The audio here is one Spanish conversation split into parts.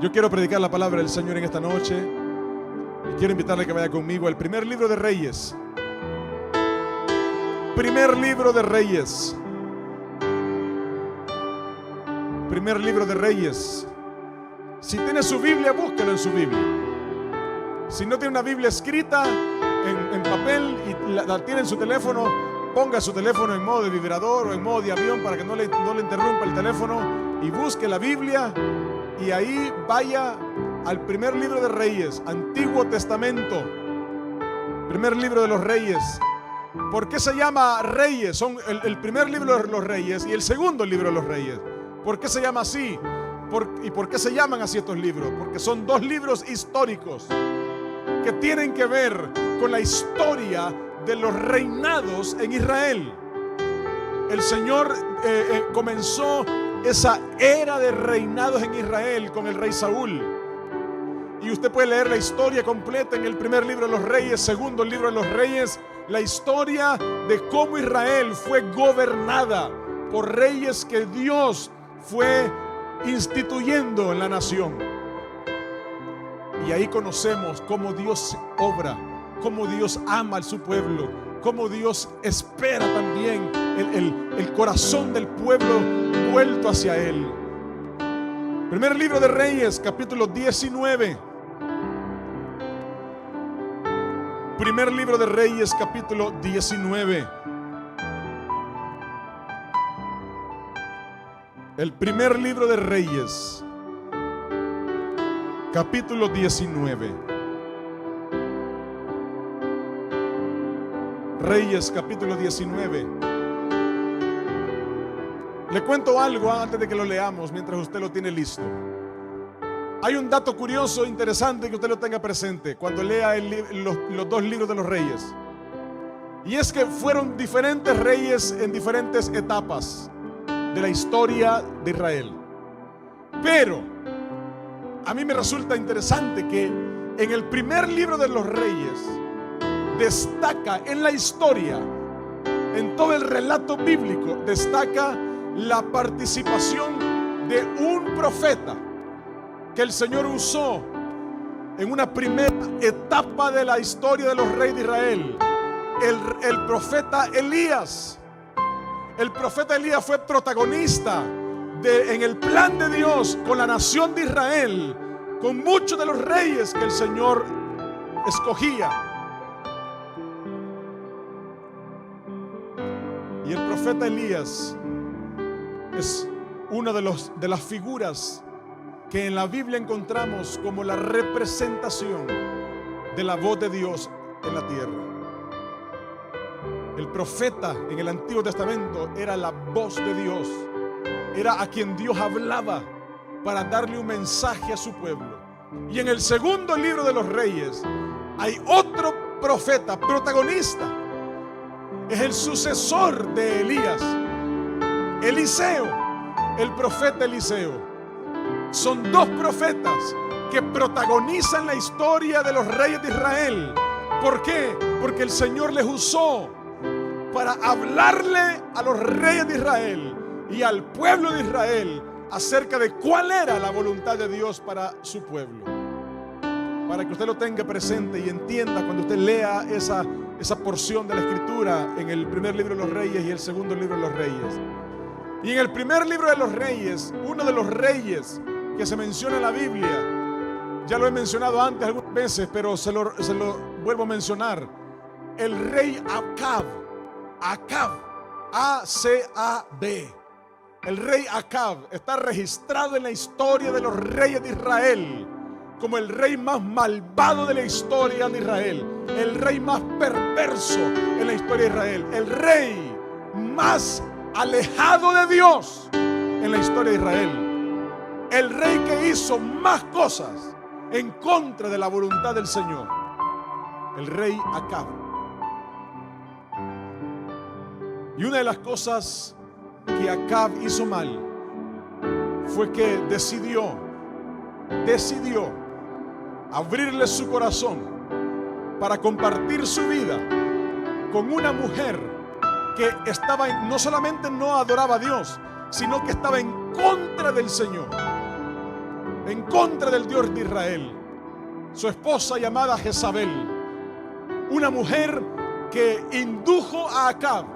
Yo quiero predicar la palabra del Señor en esta noche y quiero invitarle a que vaya conmigo al primer libro de Reyes. Primer libro de Reyes. Primer libro de Reyes. Si tiene su Biblia, búsquelo en su Biblia. Si no tiene una Biblia escrita en papel y la tiene en su teléfono, ponga su teléfono en modo de vibrador o en modo de avión para que no le interrumpa el teléfono y busque la Biblia. Y ahí vaya al primer libro de Reyes, Antiguo Testamento. Primer libro de los Reyes. ¿Por qué se llama Reyes? Son el primer libro de los Reyes y el segundo libro de los Reyes. ¿Por qué se llama así? ¿Y por qué se llaman así estos libros? Porque son dos libros históricos que tienen que ver con la historia de los reinados en Israel. El Señor comenzó esa era de reinados en Israel con el rey Saúl. Y usted puede leer la historia completa en el primer libro de los Reyes, segundo libro de los Reyes, la historia de cómo Israel fue gobernada por reyes que Dios fue instituyendo en la nación. Y ahí conocemos cómo Dios obra, cómo Dios ama a su pueblo, cómo Dios espera también el corazón del pueblo vuelto hacia Él. Primer libro de Reyes, capítulo 19. Primer libro de Reyes, capítulo 19. El primer libro de Reyes, capítulo 19. Reyes, capítulo 19. Le cuento algo antes de que lo leamos, mientras usted lo tiene listo. Hay un dato curioso, interesante, que usted lo tenga presente cuando lea los dos libros de los Reyes. Y es que fueron diferentes reyes en diferentes etapas de la historia de Israel. Pero a mí me resulta interesante que en el primer libro de los Reyes destaca en la historia, en todo el relato bíblico, destaca la participación de un profeta que el Señor usó en una primera etapa de la historia de los reyes de Israel. El profeta Elías. El profeta Elías fue protagonista en el plan de Dios con la nación de Israel, con muchos de los reyes que el Señor escogía. Y el profeta Elías es una de las figuras que en la Biblia encontramos como la representación de la voz de Dios en la tierra. El profeta en el Antiguo Testamento era la voz de Dios, era a quien Dios hablaba para darle un mensaje a su pueblo. Y en el segundo libro de los Reyes hay otro profeta protagonista. Es el sucesor de Elías, Eliseo, el profeta Eliseo. Son dos profetas que protagonizan la historia de los reyes de Israel. ¿Por qué? Porque el Señor les usó para hablarle a los reyes de Israel y al pueblo de Israel acerca de cuál era la voluntad de Dios para su pueblo. Para que usted lo tenga presente y entienda cuando usted lea esa porción de la Escritura en el primer libro de los Reyes y el segundo libro de los Reyes. Y en el primer libro de los Reyes, uno de los reyes que se menciona en la Biblia, ya lo he mencionado antes algunas veces, pero se lo vuelvo a mencionar, el rey Acab, A-C-A-B. El rey Acab está registrado en la historia de los reyes de Israel como el rey más malvado de la historia de Israel, el rey más perverso en la historia de Israel, el rey más alejado de Dios en la historia de Israel, el rey que hizo más cosas en contra de la voluntad del Señor, el rey Acab. Y una de las cosas que Acab hizo mal fue que decidió abrirle su corazón para compartir su vida con una mujer que no solamente no adoraba a Dios, sino que estaba en contra del Señor. en contra del Dios de Israel. Su esposa llamada Jezabel, una mujer que indujo a Acab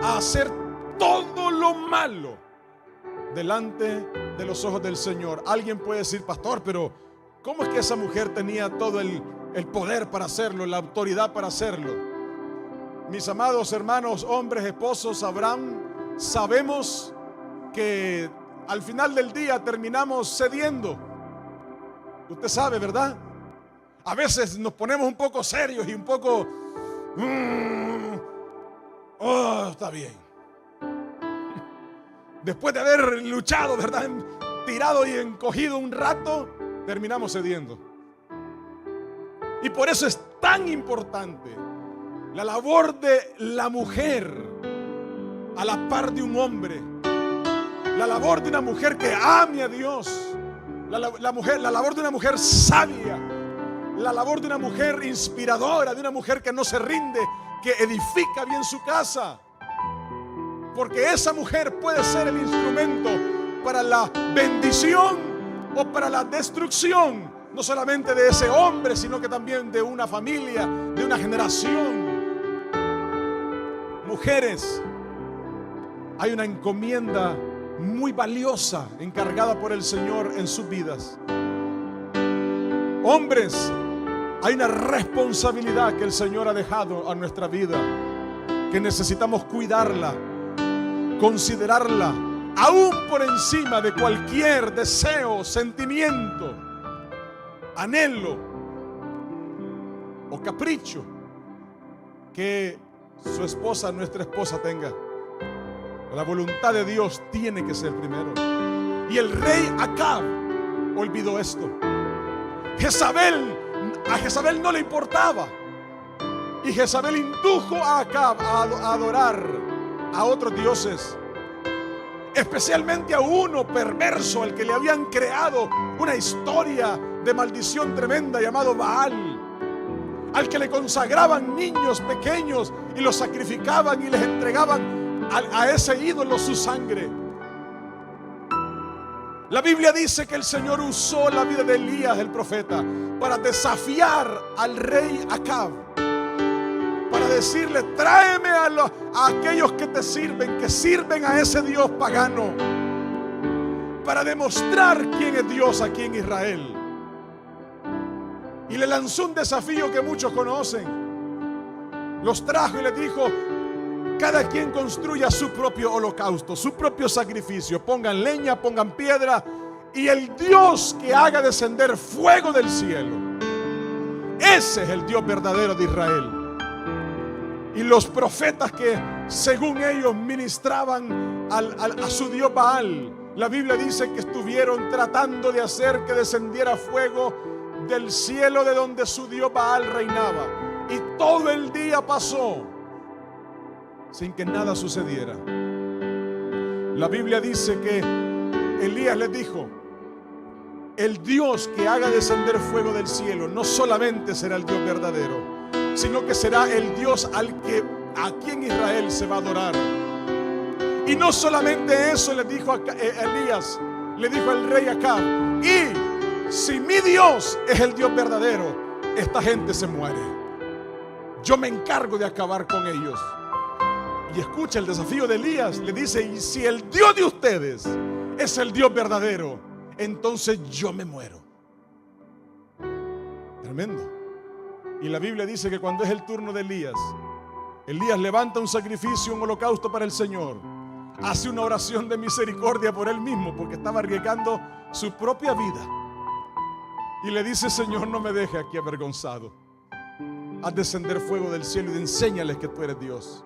a hacer todo lo malo delante de los ojos del Señor. Alguien puede decir: pastor, pero ¿cómo es que esa mujer tenía todo el poder para hacerlo, la autoridad para hacerlo? Mis amados hermanos, hombres, esposos, sabemos que al final del día terminamos cediendo. Usted sabe, ¿verdad? A veces nos ponemos un poco serios y un poco está bien. Después de haber luchado, ¿verdad?, tirado y encogido un rato, terminamos cediendo. Y por eso es tan importante la labor de la mujer a la par de un hombre. La labor de una mujer que ame a Dios. La labor de una mujer sabia. La labor de una mujer inspiradora, de una mujer que no se rinde, que edifica bien su casa. Porque esa mujer puede ser el instrumento para la bendición o para la destrucción, no solamente de ese hombre, sino que también de una familia, de una generación. Mujeres, hay una encomienda muy valiosa encargada por el Señor en sus vidas. Hombres, hay una responsabilidad que el Señor ha dejado a nuestra vida, que necesitamos cuidarla, considerarla, aún por encima de cualquier deseo, sentimiento, anhelo o capricho que su esposa, nuestra esposa, tenga. La voluntad de Dios tiene que ser primero. Y el rey Acab olvidó esto. A Jezabel no le importaba. Y Jezabel indujo a Acab a adorar a otros dioses, especialmente a uno perverso al que le habían creado una historia de maldición tremenda llamado Baal, al que le consagraban niños pequeños y los sacrificaban y les entregaban a ese ídolo su sangre. La Biblia dice que el Señor usó la vida de Elías el profeta para desafiar al rey Acab, para decirle: tráeme a aquellos que te sirven, que sirven a ese Dios pagano, para demostrar quién es Dios aquí en Israel. Y le lanzó un desafío que muchos conocen. Los trajo y les dijo: cada quien construya su propio holocausto, su propio sacrificio. Pongan leña, pongan piedra, y el Dios que haga descender fuego del cielo, ese es el Dios verdadero de Israel. Y los profetas que según ellos ministraban a su Dios Baal, la Biblia dice que estuvieron tratando de hacer que descendiera fuego del cielo de donde su Dios Baal reinaba. Y todo el día pasó sin que nada sucediera. La Biblia dice que Elías les dijo: el Dios que haga descender fuego del cielo no solamente será el Dios verdadero, sino que será el Dios al que aquí en Israel se va a adorar. Y no solamente eso le dijo a Elías, le dijo al rey Acab: y si mi Dios es el Dios verdadero, esta gente se muere. Yo me encargo de acabar con ellos. Y escucha el desafío de Elías. Le dice: y si el Dios de ustedes es el Dios verdadero, entonces yo me muero. Tremendo. Y la Biblia dice que cuando es el turno de Elías, Elías levanta un sacrificio, un holocausto para el Señor. Hace una oración de misericordia por él mismo, porque estaba arriesgando su propia vida. Y le dice: Señor, no me deje aquí avergonzado. Haz descender fuego del cielo y enséñales que tú eres Dios.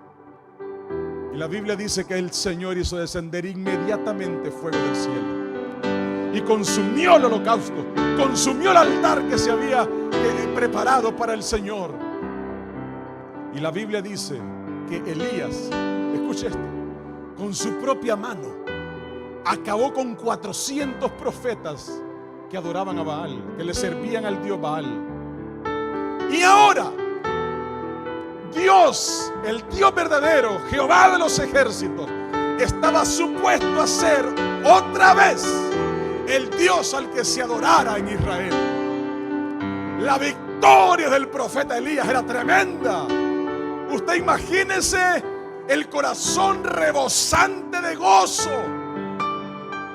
Y la Biblia dice que el Señor hizo descender inmediatamente fuego del cielo y consumió el holocausto, consumió el altar que se había preparado para el Señor. Y la Biblia dice que Elías, escuche esto, con su propia mano acabó con 400 profetas que adoraban a Baal, que le servían al Dios Baal. Y ahora Dios, el Dios verdadero, Jehová de los ejércitos, estaba supuesto a ser otra vez el Dios al que se adorara en Israel. La victoria del profeta Elías era tremenda. Usted imagínese el corazón rebosante de gozo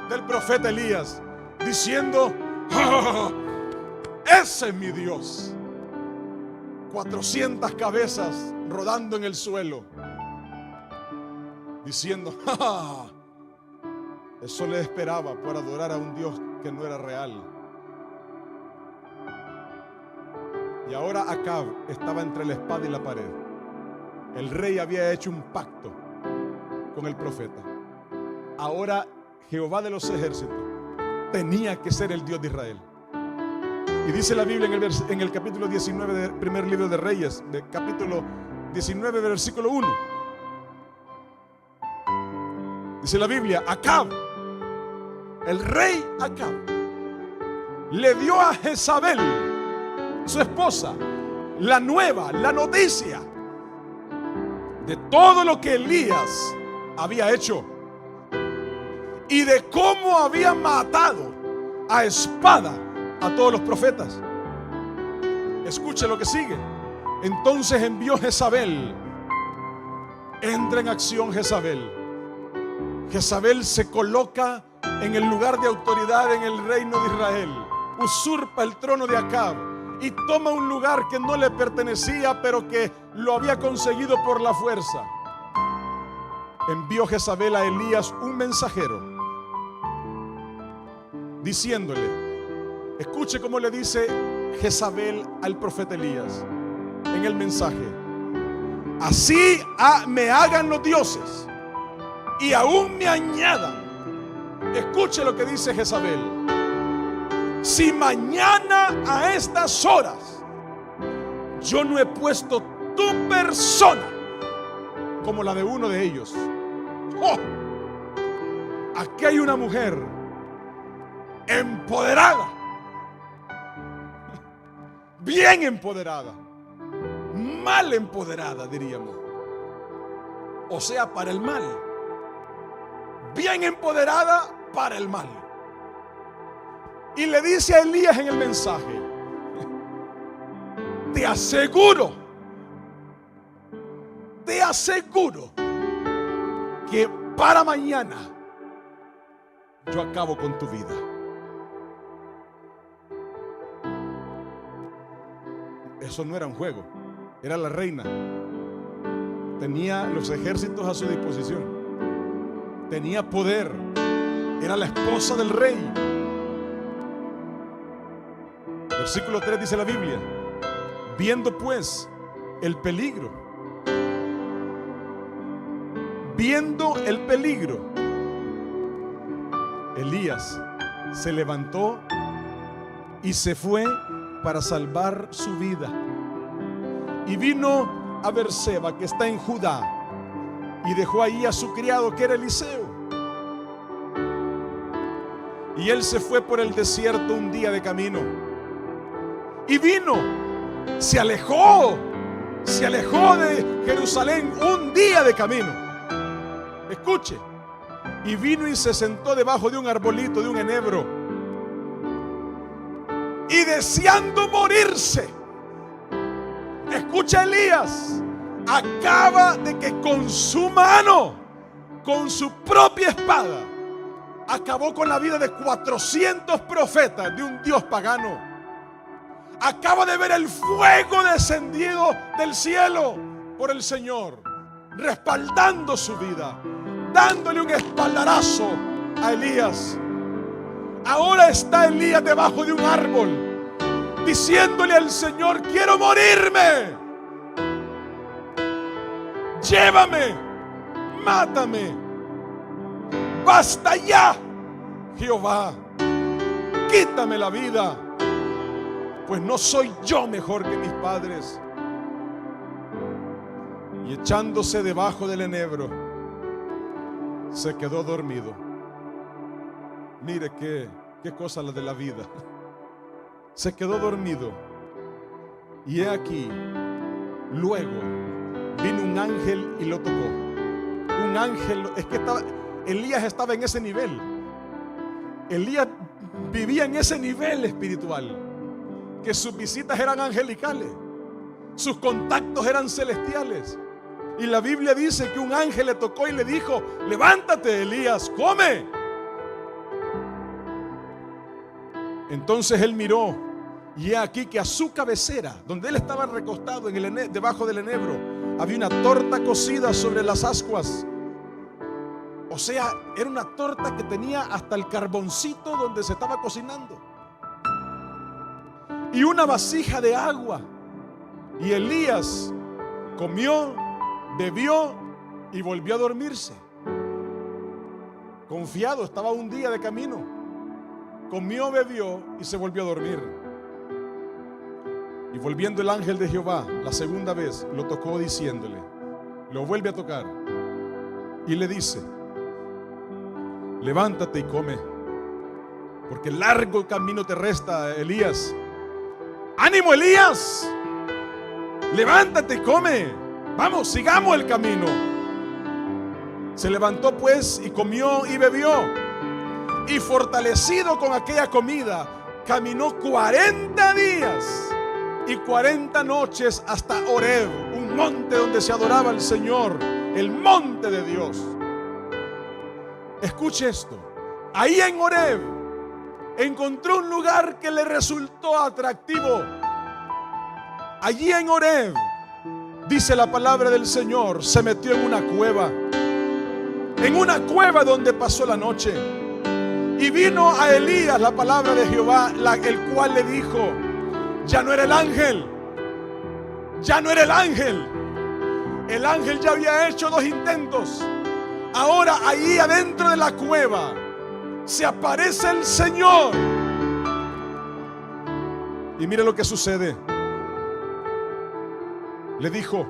del profeta Elías, diciendo: ¡Oh, ese es mi Dios! 400 cabezas rodando en el suelo, diciendo: ¡Ah! Eso le esperaba por adorar a un Dios que no era real. Y ahora Acab estaba entre la espada y la pared. El rey había hecho un pacto con el profeta. Ahora Jehová de los ejércitos tenía que ser el Dios de Israel. Y dice la Biblia en el capítulo 19 del primer libro de Reyes, de capítulo 19, versículo 1. Dice la Biblia: Acab, el rey Acab, le dio a Jezabel, su esposa, la noticia de todo lo que Elías había hecho y de cómo había matado a espada a todos los profetas. Escuche lo que sigue. Entonces envió Jezabel. Entra en acción Jezabel. Jezabel se coloca en el lugar de autoridad en el reino de Israel. Usurpa el trono de Acab y toma un lugar que no le pertenecía, pero que lo había conseguido por la fuerza. Envió Jezabel a Elías un mensajero, diciéndole, escuche cómo le dice Jezabel al profeta Elías en el mensaje: así me hagan los dioses y aún me añadan. Escuche lo que dice Jezabel: si mañana a estas horas yo no he puesto tu persona como la de uno de ellos. ¡Oh! Aquí hay una mujer empoderada, bien empoderada, mal empoderada, diríamos. O sea, para el mal. Bien empoderada para el mal. Y le dice a Elías en el mensaje: te aseguro que para mañana yo acabo con tu vida. Eso no era un juego, era la reina. Tenía los ejércitos a su disposición, tenía poder, era la esposa del rey. Versículo 3 dice la Biblia: viendo pues el peligro, Elías se levantó y se fue para salvar su vida. Y vino a Berseba, que está en Judá, y dejó ahí a su criado, que era Eliseo. Y él se fue por el desierto un día de camino. Y vino, se alejó de Jerusalén un día de camino. Escuche. Y vino y se sentó debajo de un arbolito, de un enebro. Y deseando morirse, escucha, Elías acaba de que con su mano, con su propia espada, acabó con la vida de 400 profetas de un Dios pagano. Acaba de ver el fuego descendido del cielo por el Señor, respaldando su vida, dándole un espaldarazo a Elías. Ahora está Elías debajo de un árbol, diciéndole al Señor: quiero morirme, llévame, mátame, basta ya, Jehová, quítame la vida, pues no soy yo mejor que mis padres. Y echándose debajo del enebro, se quedó dormido. Mire qué cosa la de la vida. Se quedó dormido. Y he aquí, luego vino un ángel y lo tocó. Un ángel, es que Elías estaba en ese nivel. Elías vivía en ese nivel espiritual, que sus visitas eran angelicales, sus contactos eran celestiales. Y la Biblia dice que un ángel le tocó y le dijo: levántate, Elías, come. Entonces él miró, y he aquí que a su cabecera, donde él estaba recostado debajo del enebro, había una torta cocida sobre las ascuas. O sea, era una torta que tenía hasta el carboncito donde se estaba cocinando, y una vasija de agua. Y Elías comió, bebió y volvió a dormirse. Confiado, estaba un día de camino. Comió, bebió y se volvió a dormir. Y volviendo el ángel de Jehová la segunda vez, lo tocó diciéndole, lo vuelve a tocar y le dice: levántate y come, porque largo camino te resta, Elías. ¡Ánimo, Elías! Levántate y come. Vamos, sigamos el camino. Se levantó pues y comió y bebió, y fortalecido con aquella comida, caminó 40 días y 40 noches hasta Horeb, un monte donde se adoraba al Señor, el monte de Dios. Escuche esto: ahí en Horeb encontró un lugar que le resultó atractivo. Allí en Horeb, dice la palabra del Señor, se metió en una cueva donde pasó la noche. Y vino a Elías la palabra de Jehová, el cual le dijo: ya no era el ángel, ya no era el ángel. El ángel ya había hecho 2 intentos. Ahora ahí adentro de la cueva se aparece el Señor. Y mire lo que sucede. Le dijo: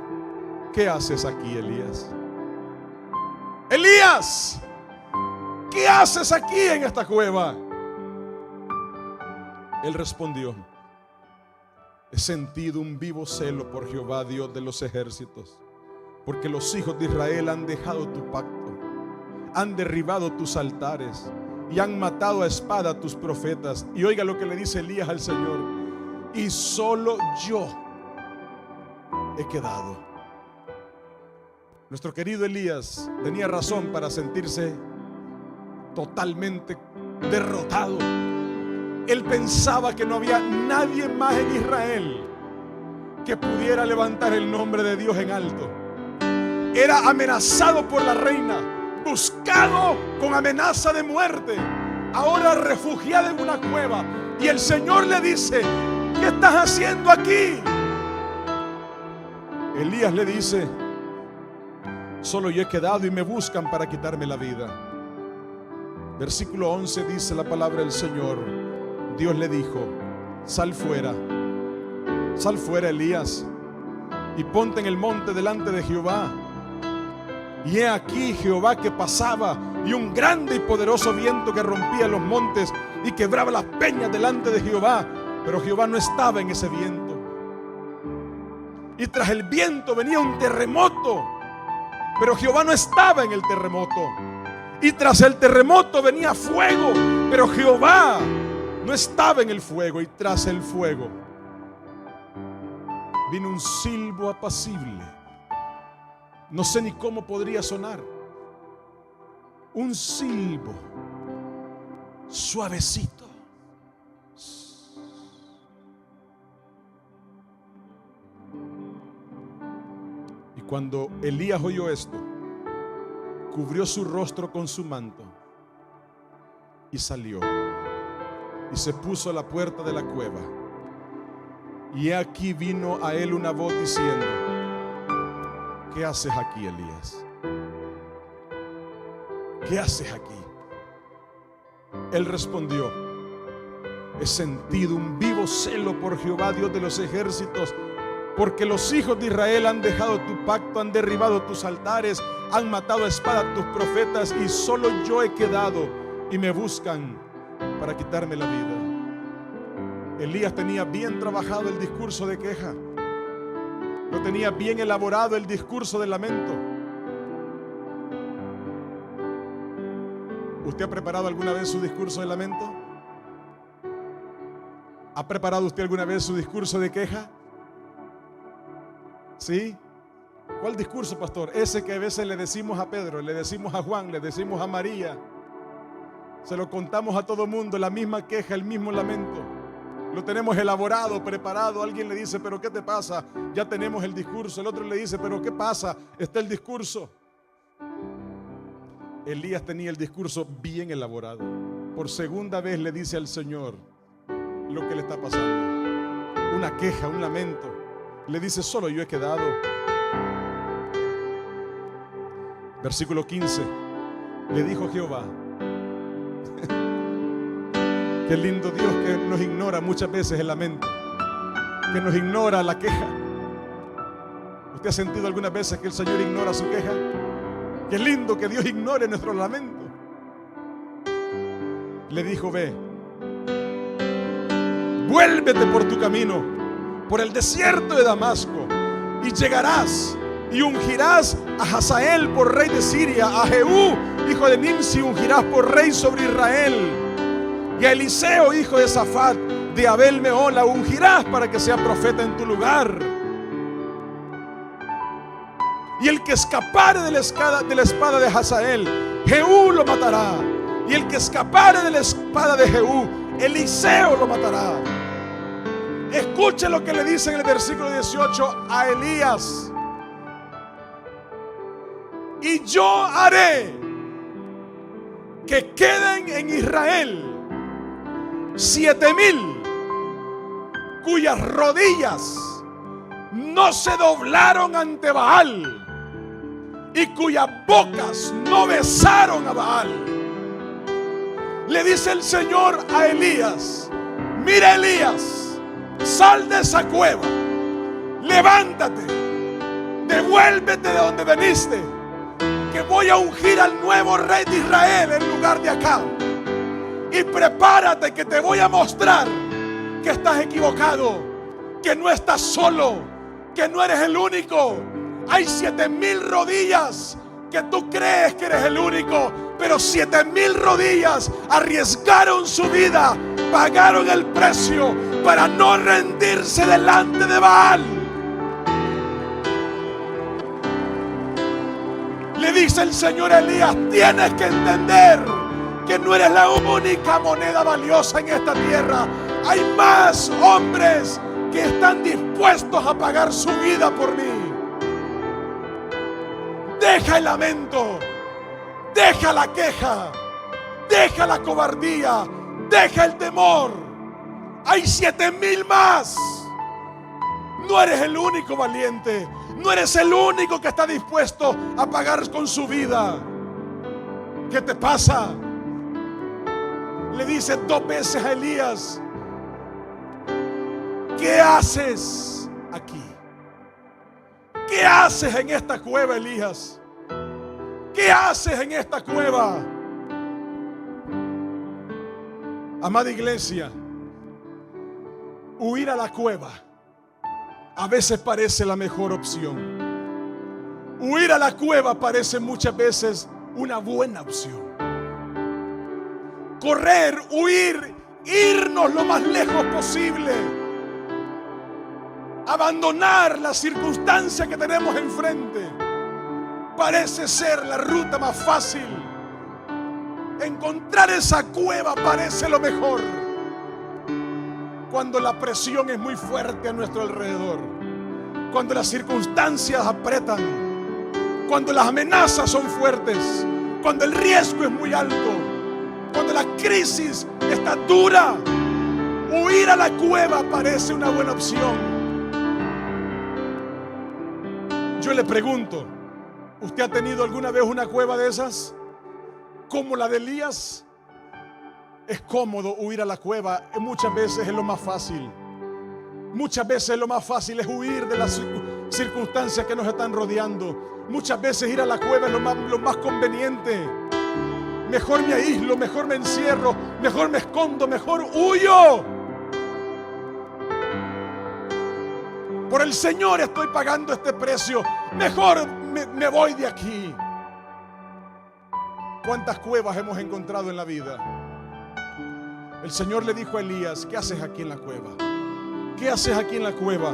¿qué haces aquí, Elías? Elías, ¿qué haces aquí en esta cueva? Él respondió: he sentido un vivo celo por Jehová, Dios de los ejércitos, porque los hijos de Israel han dejado tu pacto, han derribado tus altares y han matado a espada a tus profetas. Y oiga lo que le dice Elías al Señor: y solo yo he quedado. Nuestro querido Elías tenía razón para sentirse totalmente derrotado. Él pensaba que no había nadie más en Israel que pudiera levantar el nombre de Dios en alto. Era amenazado por la reina, buscado con amenaza de muerte, ahora refugiado en una cueva. Y el Señor le dice: ¿qué estás haciendo aquí? Elías le dice: solo yo he quedado y me buscan para quitarme la vida. Versículo 11 dice la palabra del Señor: Dios le dijo: sal fuera, Elías, y ponte en el monte delante de Jehová. Y he aquí Jehová que pasaba, y un grande y poderoso viento que rompía los montes y quebraba las peñas delante de Jehová. Pero Jehová no estaba en ese viento. Y tras el viento venía un terremoto, pero Jehová no estaba en el terremoto. Y tras el terremoto venía fuego, pero Jehová no estaba en el fuego. Y tras el fuego vino un silbo apacible. No sé ni cómo podría sonar. Un silbo suavecito. Y cuando Elías oyó esto, cubrió su rostro con su manto y salió y se puso a la puerta de la cueva. Y he aquí vino a él una voz diciendo: ¿qué haces aquí, Elías? ¿Qué haces aquí? Él respondió: he sentido un vivo celo por Jehová, Dios de los ejércitos, porque los hijos de Israel han dejado tu pacto, han derribado tus altares, han matado a espada a tus profetas, y solo yo he quedado y me buscan para quitarme la vida. Elías tenía bien trabajado el discurso de queja, lo tenía bien elaborado el discurso de lamento. ¿Usted ha preparado alguna vez su discurso de lamento? ¿Ha preparado usted alguna vez su discurso de queja? ¿Sí? ¿Cuál discurso, pastor? Ese que a veces le decimos a Pedro, le decimos a Juan, le decimos a María. Se lo contamos a todo mundo, la misma queja, el mismo lamento. Lo tenemos elaborado, preparado. Alguien le dice, pero ¿qué te pasa? Ya tenemos el discurso. El otro le dice, pero ¿qué pasa? Está el discurso. Elías tenía el discurso bien elaborado. Por segunda vez le dice al Señor lo que le está pasando. Una queja, un lamento. Le dice, solo yo he quedado. Versículo 15. Le dijo Jehová. Qué lindo Dios que nos ignora muchas veces el lamento, que nos ignora la queja. ¿Usted ha sentido algunas veces que el Señor ignora su queja? Qué lindo que Dios ignore nuestro lamento. Le dijo, ve, vuélvete por tu camino, por el desierto de Damasco, y llegarás y ungirás a Hazael por rey de Siria, a Jehú, hijo de Nimsi, ungirás por rey sobre Israel. Y a Eliseo, hijo de Safat, de Abel Mehola, ungirás para que sea profeta en tu lugar. Y el que escapare de la espada de Hazael, Jehú lo matará. Y el que escapare de la espada de Jehú, Eliseo lo matará. Escuche lo que le dice en el versículo 18 a Elías. Y yo haré que queden en Israel 7,000 cuyas rodillas no se doblaron ante Baal y cuyas bocas no besaron a Baal. Le dice el Señor a Elías, mira Elías, sal de esa cueva, levántate, devuélvete de donde veniste, que voy a ungir al nuevo rey de Israel en lugar de Acab. Y prepárate que te voy a mostrar que estás equivocado, que no estás solo, que no eres el único. Hay 7,000 rodillas que tú crees que eres el único, pero 7,000 rodillas arriesgaron su vida, pagaron el precio para no rendirse delante de Baal. Le dice el Señor a Elías, tienes que entender que no eres la única moneda valiosa en esta tierra. Hay más hombres que están dispuestos a pagar su vida por mí. Deja el lamento, deja la queja, deja la cobardía, deja el temor. Hay 7,000 más. No eres el único valiente, no eres el único que está dispuesto a pagar con su vida. ¿Qué te pasa? Le dice 2 veces a Elías, ¿qué haces aquí? ¿Qué haces en esta cueva, Elías? ¿Qué haces en esta cueva? Amada iglesia, huir a la cueva a veces parece la mejor opción. Huir a la cueva parece muchas veces una buena opción. Correr, huir, irnos lo más lejos posible. Abandonar la circunstancia que tenemos enfrente parece ser la ruta más fácil. Encontrar esa cueva parece lo mejor. Cuando la presión es muy fuerte a nuestro alrededor, cuando las circunstancias apretan, cuando las amenazas son fuertes, cuando el riesgo es muy alto, cuando la crisis está dura, huir a la cueva parece una buena opción. Yo le pregunto, ¿usted ha tenido alguna vez una cueva de esas? Como la de Elías. Es cómodo huir a la cueva, muchas veces es lo más fácil. Muchas veces lo más fácil es huir de las circunstancias que nos están rodeando. Muchas veces ir a la cueva es lo más conveniente. Mejor me aíslo, mejor me encierro, mejor me escondo, mejor huyo. Por el Señor estoy pagando este precio. Mejor me voy de aquí. ¿Cuántas cuevas hemos encontrado en la vida? El Señor le dijo a Elías: ¿qué haces aquí en la cueva? ¿Qué haces aquí en la cueva?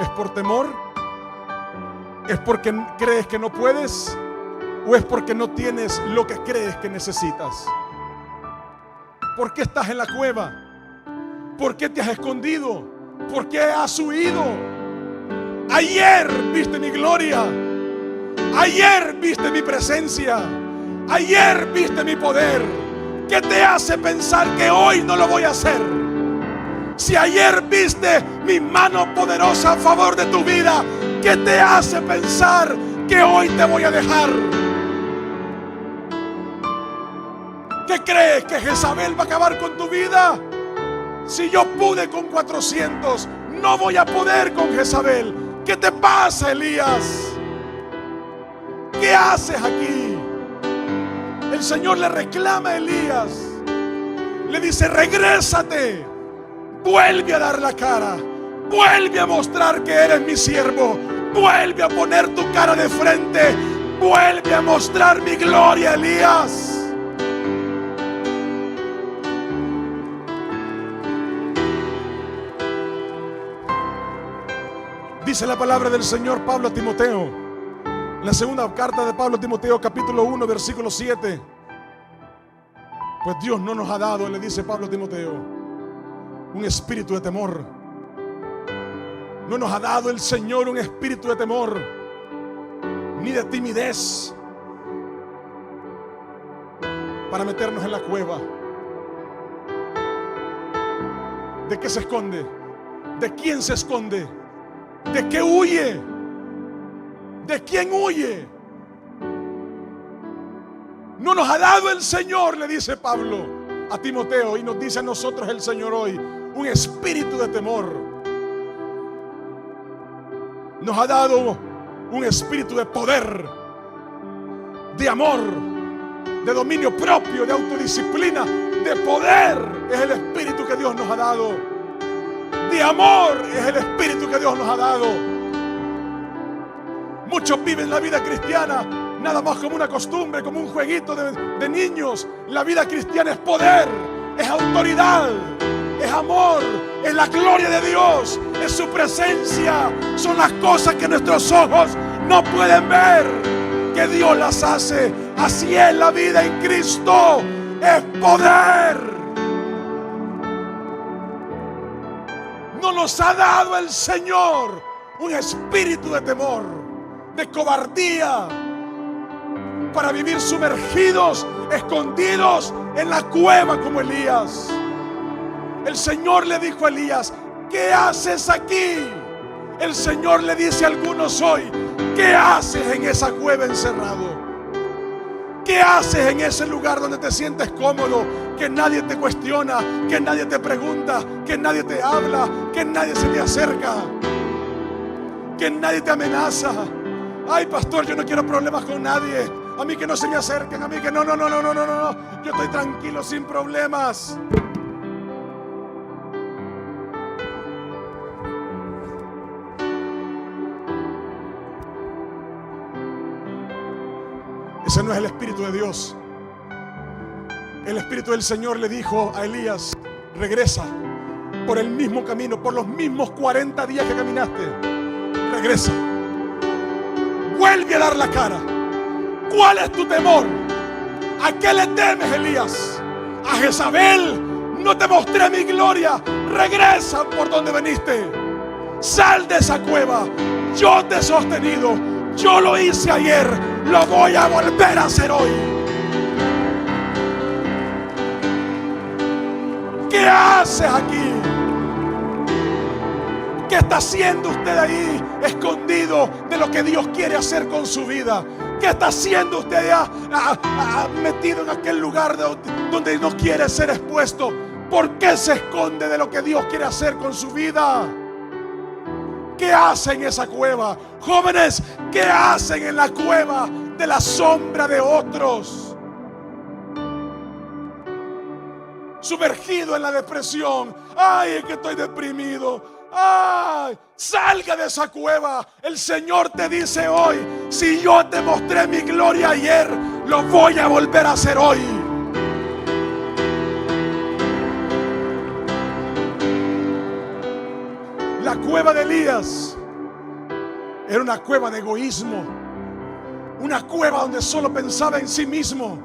¿Es por temor? ¿Es porque crees que no puedes? ¿O es porque no tienes lo que crees que necesitas? ¿Por qué estás en la cueva? ¿Por qué te has escondido? ¿Por qué has huido? Ayer viste mi gloria. Ayer viste mi presencia. Ayer viste mi poder. ¿Qué te hace pensar que hoy no lo voy a hacer? Si ayer viste mi mano poderosa a favor de tu vida, ¿qué te hace pensar que hoy te voy a dejar? ¿Qué crees? ¿Que Jezabel va a acabar con tu vida? Si yo pude con 400, no voy a poder con Jezabel. ¿Qué te pasa, Elías? ¿Qué haces aquí? El Señor le reclama a Elías. Le dice: regrésate. Vuelve a dar la cara. Vuelve a mostrar que eres mi siervo. Vuelve a poner tu cara de frente. Vuelve a mostrar mi gloria, Elías. Dice la palabra del Señor Pablo a Timoteo, la segunda carta de Pablo a Timoteo, capítulo 1, versículo 7. Pues Dios no nos ha dado, le dice Pablo a Timoteo, un espíritu de temor. No nos ha dado el Señor un espíritu de temor, ni de timidez, para meternos en la cueva. ¿De qué se esconde? ¿De quién se esconde? ¿De qué huye? ¿De quién huye? No nos ha dado el Señor, le dice Pablo a Timoteo, y nos dice a nosotros el Señor hoy, un espíritu de temor. Nos ha dado un espíritu de poder, de amor, de dominio propio, de autodisciplina, de poder. Es el espíritu que Dios nos ha dado. De amor es el espíritu que Dios nos ha dado. Muchos viven la vida cristiana nada más como una costumbre, como un jueguito de niños. La vida cristiana es poder, es autoridad, es amor, es la gloria de Dios, es su presencia. Son las cosas que nuestros ojos no pueden ver, que Dios las hace. Así es la vida en Cristo, es poder. No nos ha dado el Señor un espíritu de temor, de cobardía, para vivir sumergidos, escondidos en la cueva como Elías. El Señor le dijo a Elías: ¿qué haces aquí? El Señor le dice a algunos hoy: ¿qué haces en esa cueva encerrado? ¿Qué haces en ese lugar donde te sientes cómodo? Que nadie te cuestiona, que nadie te pregunta, que nadie te habla, que nadie se te acerca, que nadie te amenaza. Ay, pastor, yo no quiero problemas con nadie. A mí que no se me acerquen, a mí que no. Yo estoy tranquilo, sin problemas. Ese no es el Espíritu de Dios. El Espíritu del Señor le dijo a Elías: regresa por el mismo camino, por los mismos 40 días que caminaste. Regresa. Vuelve a dar la cara. ¿Cuál es tu temor? ¿A qué le temes, Elías? A Jezabel. No te mostré mi gloria. Regresa por donde veniste. Sal de esa cueva. Yo te he sostenido. Yo lo hice ayer. Lo voy a volver a hacer hoy. ¿Qué haces aquí? ¿Qué está haciendo usted ahí, escondido de lo que Dios quiere hacer con su vida? ¿Qué está haciendo usted allá, metido en aquel lugar donde no quiere ser expuesto? ¿Por qué se esconde de lo que Dios quiere hacer con su vida? ¿Qué hacen en esa cueva? Jóvenes, ¿qué hacen en la cueva de la sombra de otros? Sumergido en la depresión. Ay, es que estoy deprimido. Ay, salga de esa cueva. El Señor te dice hoy: si yo te mostré mi gloria ayer, lo voy a volver a hacer hoy. cueva de Elías era una cueva de egoísmo, una cueva donde solo pensaba en sí mismo,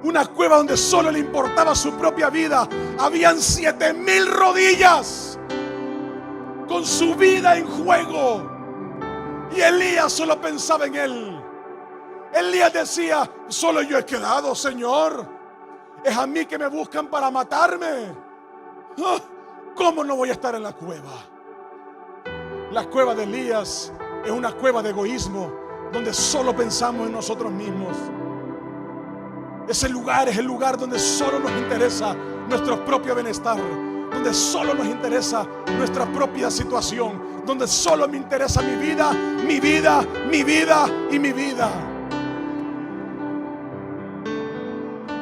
una cueva donde solo le importaba su propia vida. Habían 7,000 rodillas con su vida en juego, y Elías solo pensaba en él. Elías decía: solo yo he quedado, Señor, es a mí que me buscan para matarme. ¿Cómo no voy a estar en la cueva? La cueva de Elías es una cueva de egoísmo, donde solo pensamos en nosotros mismos. Ese lugar es el lugar donde solo nos interesa nuestro propio bienestar, donde solo nos interesa nuestra propia situación, donde solo me interesa mi vida, mi vida, mi vida y mi vida.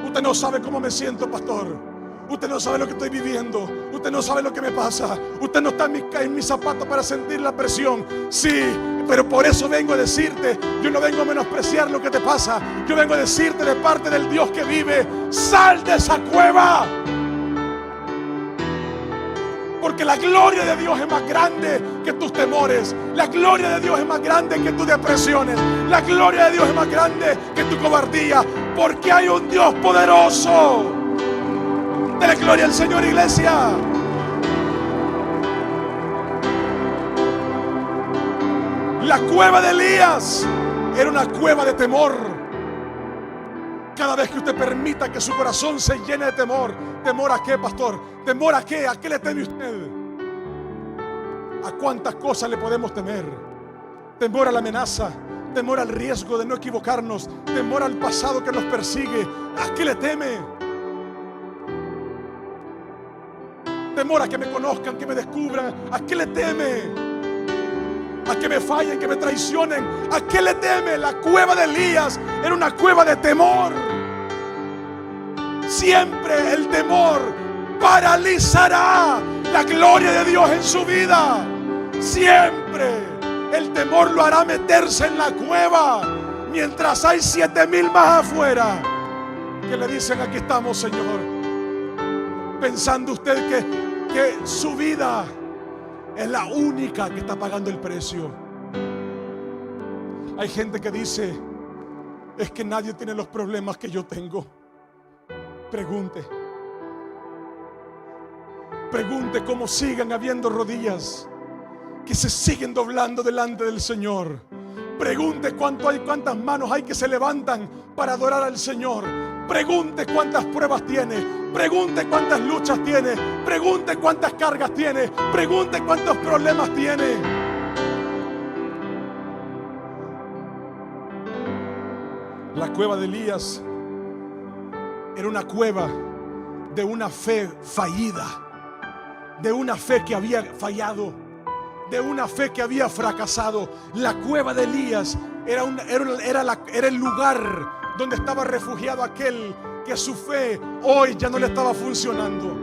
Usted no sabe cómo me siento, pastor. Usted no sabe lo que estoy viviendo. Usted no sabe lo que me pasa. Usted no está en mis zapatos para sentir la presión. Sí, pero por eso vengo a decirte, yo no vengo a menospreciar lo que te pasa. Yo vengo a decirte de parte del Dios que vive: sal de esa cueva. Porque la gloria de Dios es más grande que tus temores. La gloria de Dios es más grande que tus depresiones. La gloria de Dios es más grande que tu cobardía. Porque hay un Dios poderoso. Dale gloria al Señor, iglesia. La cueva de Elías era una cueva de temor. Cada vez que usted permita que su corazón se llene de temor. ¿Temor a qué, pastor? ¿Temor a qué? ¿A qué le teme usted? ¿A cuántas cosas le podemos temer? Temor a la amenaza, temor al riesgo de no equivocarnos, temor al pasado que nos persigue. ¿A qué le teme? Temor a que me conozcan, que me descubran. ¿A qué le teme? A que me fallen, que me traicionen. ¿A qué le teme? La cueva de Elías era una cueva de temor. Siempre el temor paralizará la gloria de Dios en su vida. Siempre el temor lo hará meterse en la cueva, mientras hay 7,000 más afuera que le dicen: aquí estamos, Señor. Pensando usted que su vida es la única que está pagando el precio. Hay gente que dice: es que nadie tiene los problemas que yo tengo. Pregunte cómo sigan habiendo rodillas que se siguen doblando delante del Señor. Pregunte cuántas manos hay que se levantan para adorar al Señor. Pregunte cuántas pruebas tiene. Pregunte cuántas luchas tiene. Pregunte cuántas cargas tiene. Pregunte cuántos problemas tiene. La cueva de Elías era una cueva de una fe fallida, de una fe que había fallado, de una fe que había fracasado. La cueva de Elías era el lugar donde estaba refugiado aquel que su fe hoy ya no le estaba funcionando.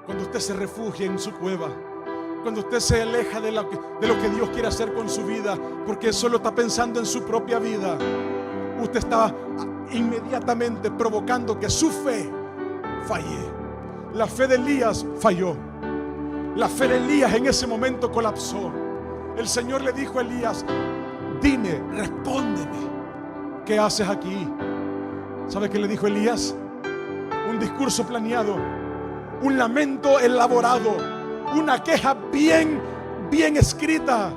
Cuando usted se refugia en su cueva, cuando usted se aleja de lo que Dios quiere hacer con su vida, porque solo está pensando en su propia vida, usted está inmediatamente provocando que su fe falle. La fe de Elías falló. La fe de Elías en ese momento colapsó. El Señor le dijo a Elías: dime, respóndeme, ¿qué haces aquí? ¿Sabe qué le dijo Elías? Un discurso planeado, un lamento elaborado, una queja bien escrita.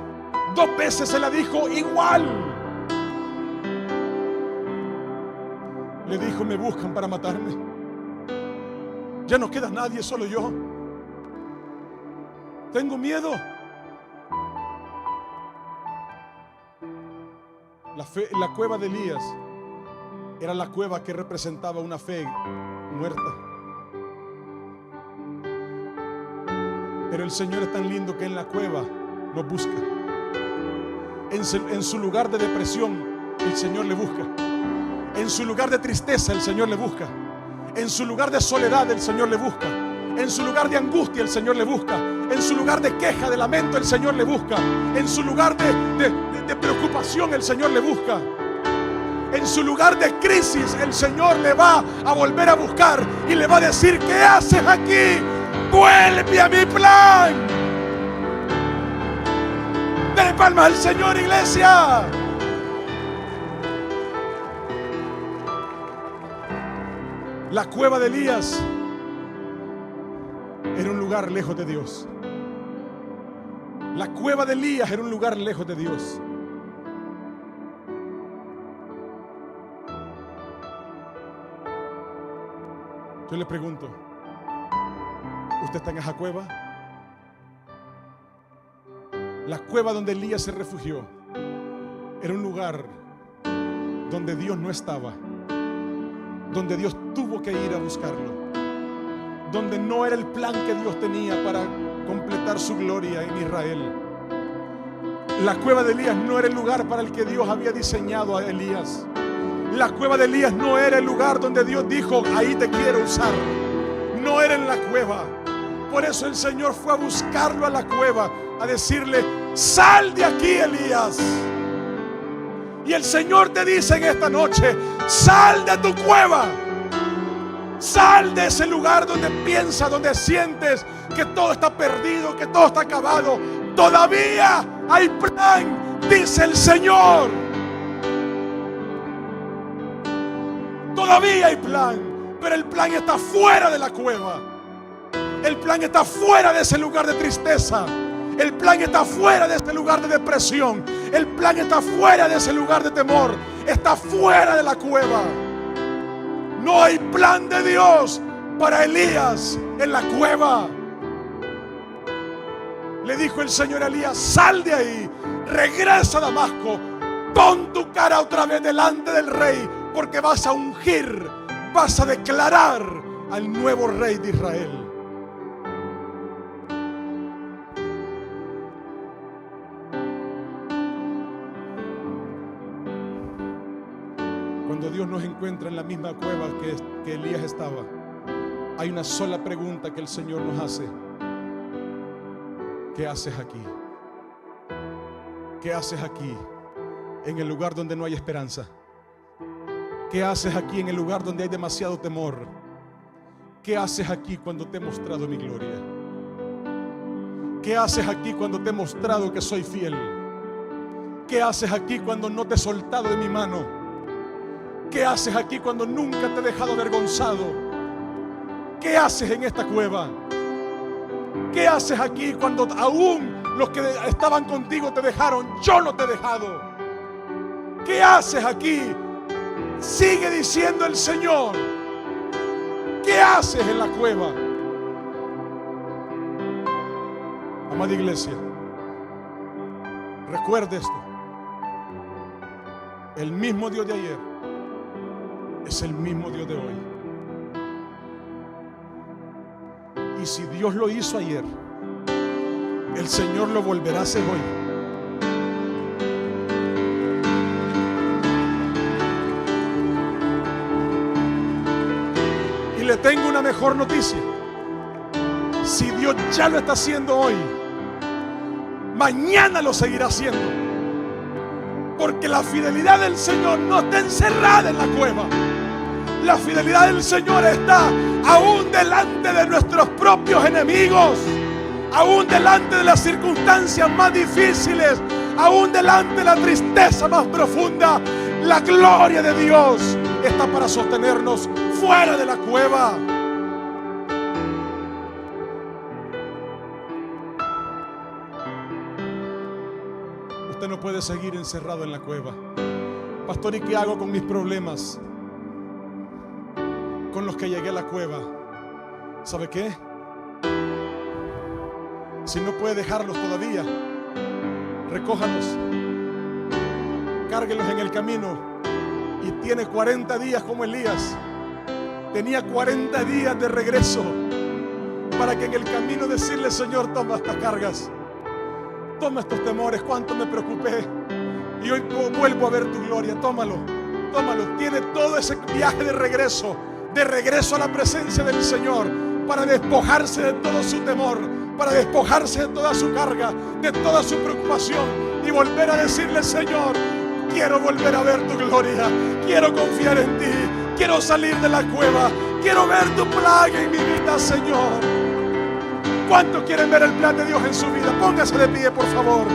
2 veces se la dijo igual. Le dijo: me buscan para matarme. Ya no queda nadie, solo yo. Tengo miedo. La cueva de Elías era la cueva que representaba una fe muerta. Pero el Señor es tan lindo que en la cueva nos busca. En su lugar de depresión, el Señor le busca. En su lugar de tristeza, el Señor le busca. En su lugar de soledad, el Señor le busca. En su lugar de angustia, el Señor le busca. En su lugar de queja, de lamento, el Señor le busca. En su lugar de preocupación, el Señor le busca. En su lugar de crisis, el Señor le va a volver a buscar y le va a decir: ¿qué haces aquí? Vuelve a mi plan. Dale palmas al Señor, iglesia. La cueva de Elías era un lugar lejos de Dios. La cueva de Elías era un lugar lejos de Dios. Yo le pregunto, ¿usted está en esa cueva? La cueva donde Elías se refugió era un lugar donde Dios no estaba, donde Dios tuvo que ir a buscarlo, donde no era el plan que Dios tenía para completar su gloria en Israel. La cueva de Elías no era el lugar para el que Dios había diseñado a Elías. La cueva de Elías no era el lugar donde Dios dijo, ahí te quiero usar. No era en la cueva. Por eso el Señor fue a buscarlo a la cueva, a decirle, sal de aquí, Elías. Y el Señor te dice en esta noche, sal de tu cueva. Sal de ese lugar donde piensas, donde sientes que todo está perdido, que todo está acabado. Todavía hay plan, dice el Señor. Todavía hay plan, pero el plan está fuera de la cueva. El plan está fuera de ese lugar de tristeza. El plan está fuera de este lugar de depresión. El plan está fuera de ese lugar de temor. Está fuera de la cueva. No hay plan de Dios para Elías en la cueva. Le dijo el Señor a Elías, sal de ahí, regresa a Damasco, pon tu cara otra vez delante del rey, porque vas a ungir, vas a declarar al nuevo rey de Israel. Cuando Dios nos encuentra en la misma cueva que Elías estaba, hay una sola pregunta que el Señor nos hace. ¿Qué haces aquí? ¿Qué haces aquí en el lugar donde no hay esperanza? ¿Qué haces aquí en el lugar donde hay demasiado temor? ¿Qué haces aquí cuando te he mostrado mi gloria? ¿Qué haces aquí cuando te he mostrado que soy fiel? ¿Qué haces aquí cuando no te he soltado de mi mano? ¿Qué haces aquí cuando nunca te he dejado avergonzado? ¿Qué haces en esta cueva? ¿Qué haces aquí cuando aún los que estaban contigo te dejaron? Yo no te he dejado. ¿Qué haces aquí? Sigue diciendo el Señor. ¿Qué haces en la cueva? Amada iglesia, recuerde esto. El mismo Dios de ayer es el mismo Dios de hoy. Y si Dios lo hizo ayer, el Señor lo volverá a hacer hoy. Y le tengo una mejor noticia. Si Dios ya lo está haciendo hoy, mañana lo seguirá haciendo. Porque la fidelidad del Señor no está encerrada en la cueva. La fidelidad del Señor está aún delante de nuestros propios enemigos, aún delante de las circunstancias más difíciles, aún delante de la tristeza más profunda. La gloria de Dios está para sostenernos fuera de la cueva. Usted no puede seguir encerrado en la cueva. Pastor, ¿y qué hago con mis problemas? Con los que llegué a la cueva. ¿Sabe qué? Si no puede dejarlos todavía, recójalos, cárguelos en el camino. Y tiene 40 días como Elías. Tenía 40 días de regreso para que en el camino decirle, Señor, toma estas cargas, toma estos temores, cuánto me preocupé, y hoy vuelvo a ver tu gloria. Tómalo, tómalo. Tiene todo ese viaje de regreso a la presencia del Señor, para despojarse de todo su temor, para despojarse de toda su carga, de toda su preocupación, y volver a decirle, Señor, quiero volver a ver tu gloria, quiero confiar en ti, quiero salir de la cueva, quiero ver tu plan en mi vida, Señor. ¿Cuántos quieren ver el plan de Dios en su vida? Póngase de pie, por favor.